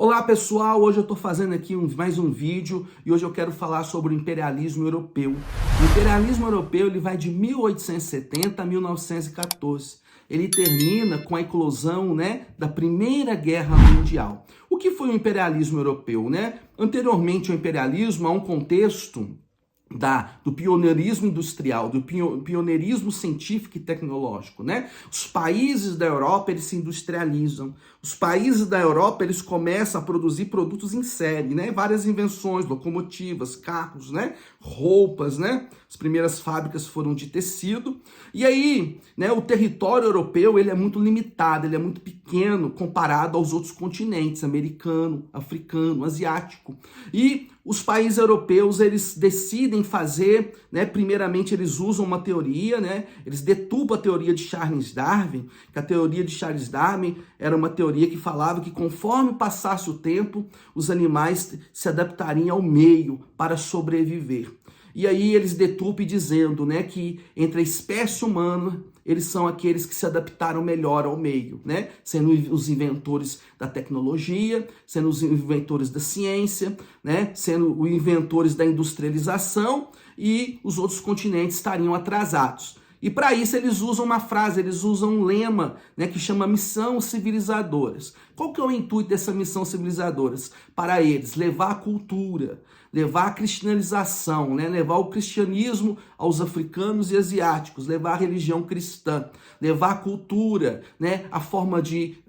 Olá pessoal, hoje eu estou fazendo aqui mais um vídeo e hoje eu quero falar sobre o imperialismo europeu. O imperialismo europeu ele vai de 1870 a 1914. Ele termina com a eclosão, da Primeira Guerra Mundial. O que foi o imperialismo europeu? Anteriormente ao imperialismo há um contexto do pioneirismo industrial, do pioneirismo científico e tecnológico, Os países da Europa, eles se industrializam. Os países da Europa, eles começam a produzir produtos em série, Várias invenções, locomotivas, carros, Roupas, As primeiras fábricas foram de tecido. E aí, o território europeu, ele é muito limitado, ele é muito pequeno comparado aos outros continentes, americano, africano, asiático. E os países europeus, eles decidem fazer, primeiramente eles usam uma teoria, eles detupam a teoria de Charles Darwin, que a teoria de Charles Darwin era uma teoria que falava que conforme passasse o tempo, os animais se adaptariam ao meio para sobreviver. E aí eles detupam dizendo, que entre a espécie humana, eles são aqueles que se adaptaram melhor ao meio, Sendo os inventores da tecnologia, sendo os inventores da ciência, Sendo os inventores da industrialização, e os outros continentes estariam atrasados. E para isso eles usam uma frase, eles usam um lema, que chama missão civilizadoras. Qual que é o intuito dessa missão civilizadoras? Para eles, levar a cultura, levar a cristianização, levar o cristianismo aos africanos e asiáticos, levar a religião cristã, levar a cultura,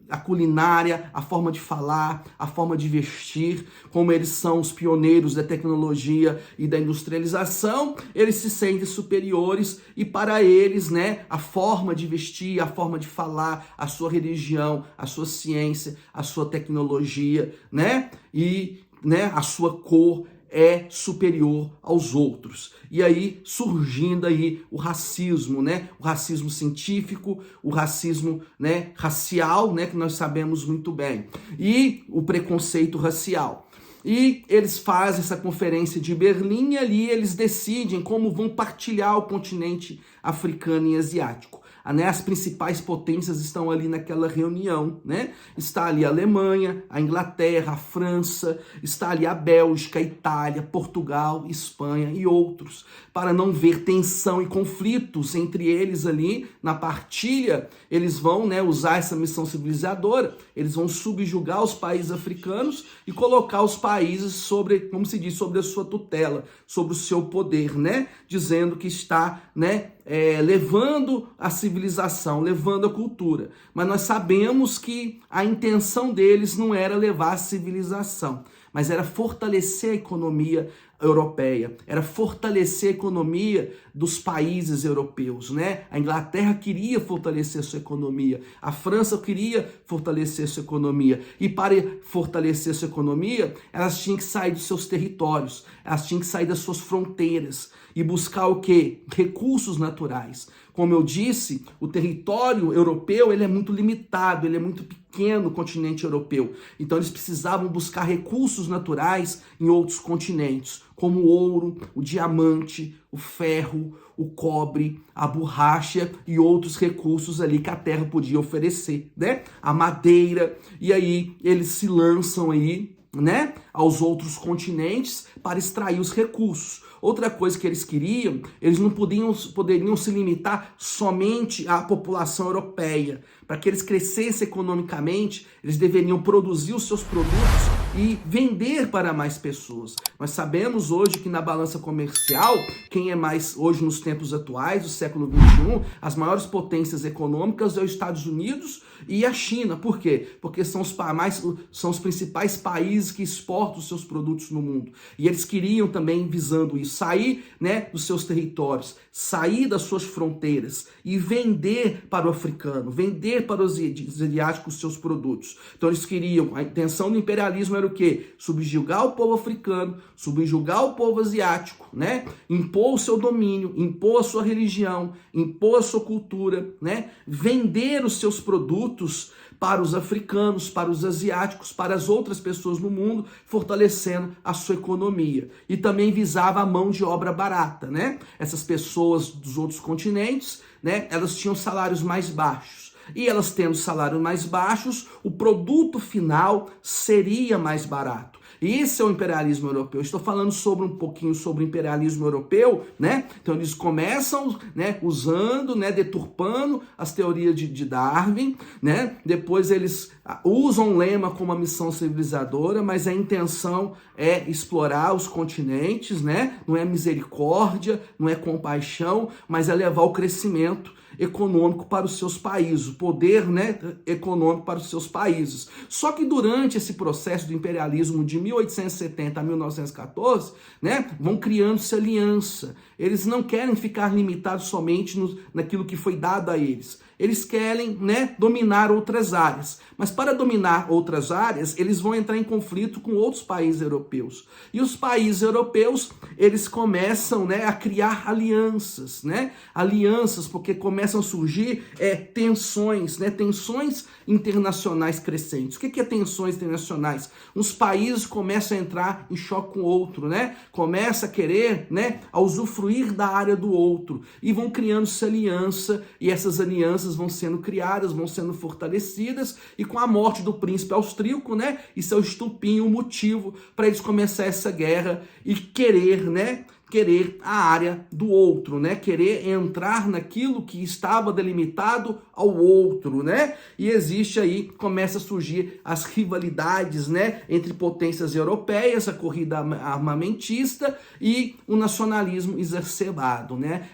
a culinária, a forma de falar, a forma de vestir, como eles são os pioneiros da tecnologia e da industrialização, eles se sentem superiores e para eles, a forma de vestir, a forma de falar, a sua religião, a sua ciência, a sua tecnologia, e a sua cor é superior aos outros. E aí surgindo aí o racismo, o racismo científico, o racismo, racial, que nós sabemos muito bem, e o preconceito racial. E eles fazem essa conferência de Berlim e ali eles decidem como vão partilhar o continente africano e asiático. As principais potências estão ali naquela reunião, Está ali a Alemanha, a Inglaterra, a França, está ali a Bélgica, a Itália, Portugal, Espanha e outros. Para não ver tensão e conflitos entre eles ali na partilha, eles vão usar essa missão civilizadora, eles vão subjugar os países africanos e colocar os países sobre, como se diz, sobre a sua tutela, sobre o seu poder, Dizendo que está, levando a civilização, levando a cultura. Mas nós sabemos que a intenção deles não era levar a civilização, mas era fortalecer a economia europeia, era fortalecer a economia dos países europeus, A Inglaterra queria fortalecer sua economia, a França queria fortalecer sua economia, e para fortalecer sua economia, elas tinham que sair dos seus territórios, elas tinham que sair das suas fronteiras e buscar o quê? Recursos naturais. Como eu disse, o território europeu ele é muito limitado, ele é muito pequeno, o continente europeu. Então eles precisavam buscar recursos naturais em outros continentes, como o ouro, o diamante, o ferro, o cobre, a borracha e outros recursos ali que a terra podia oferecer, A madeira. E aí eles se lançam aí, aos outros continentes para extrair os recursos. Outra coisa que eles queriam, eles não poderiam se limitar somente à população europeia. Para que eles crescessem economicamente, eles deveriam produzir os seus produtos e vender para mais pessoas. Nós sabemos hoje que na balança comercial, quem é mais hoje nos tempos atuais, do século XXI, as maiores potências econômicas é os Estados Unidos e a China. Por quê? Porque são os principais países que exportam os seus produtos no mundo. E eles queriam também, visando isso, sair dos seus territórios, sair das suas fronteiras e vender para o africano, vender para os asiáticos os seus produtos. Então eles queriam, a intenção do imperialismo era o quê? Subjugar o povo africano, subjugar o povo asiático, Impor o seu domínio, impor a sua religião, impor a sua cultura, Vender os seus produtos para os africanos, para os asiáticos, para as outras pessoas no mundo, fortalecendo a sua economia. E também visava a mão de obra barata, Essas pessoas dos outros continentes, elas tinham salários mais baixos. E elas tendo salários mais baixos, o produto final seria mais barato. Esse é o imperialismo europeu. Estou falando um pouquinho sobre o imperialismo europeu, né? Então eles começam, né, usando, né, deturpando as teorias de Darwin, né? Depois eles usam um lema como a missão civilizadora, mas a intenção é explorar os continentes, né? Não é misericórdia, não é compaixão, mas é levar o crescimento econômico para os seus países, o poder, né, econômico para os seus países. Só que durante esse processo do imperialismo de 1870 a 1914, né, vão criando-se aliança. Eles não querem ficar limitados somente naquilo que foi dado a eles. Eles querem, né, dominar outras áreas. Mas para dominar outras áreas, eles vão entrar em conflito com outros países europeus. E os países europeus, eles começam, né, a criar alianças, né? Alianças, porque começam a surgir tensões, né? Tensões internacionais crescentes. O que é tensões internacionais? Uns países começam a entrar em choque com o outro, né? Começa a querer, né, a usufruir da área do outro. E vão criando-se aliança, e essas alianças vão sendo criadas, vão sendo fortalecidas, e com a morte do príncipe austríaco, né, isso é o estupim, o motivo para eles começar essa guerra e querer, né, querer a área do outro, né? Querer entrar naquilo que estava delimitado ao outro, né? E existe aí, começa a surgir as rivalidades, né, entre potências europeias, a corrida armamentista e o nacionalismo exacerbado, né?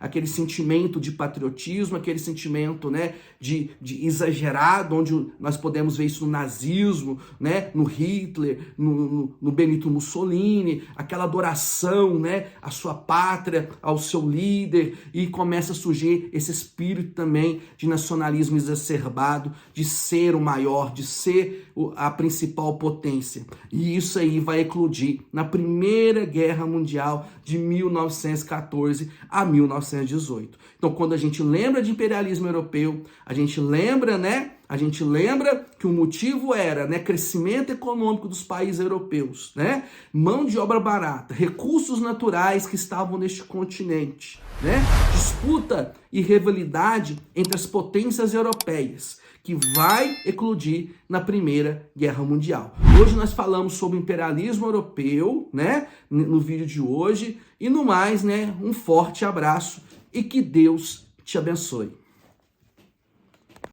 Aquele sentimento de patriotismo, aquele sentimento, né, de exagerado, onde nós podemos ver isso no nazismo, né, no Hitler, no Benito Mussolini, aquela adoração, né, a sua pátria, ao seu líder, e começa a surgir esse espírito também de nacionalismo exacerbado, de ser o maior, de ser a principal potência. E isso aí vai eclodir na Primeira Guerra Mundial de 1914 a 1918. Então, quando a gente lembra de imperialismo europeu, a gente lembra, né? A gente lembra que o motivo era, né, crescimento econômico dos países europeus, né, mão de obra barata, recursos naturais que estavam neste continente, né, disputa e rivalidade entre as potências europeias, que vai eclodir na Primeira Guerra Mundial. Hoje nós falamos sobre o imperialismo europeu, né, no vídeo de hoje, e no mais, né, um forte abraço e que Deus te abençoe.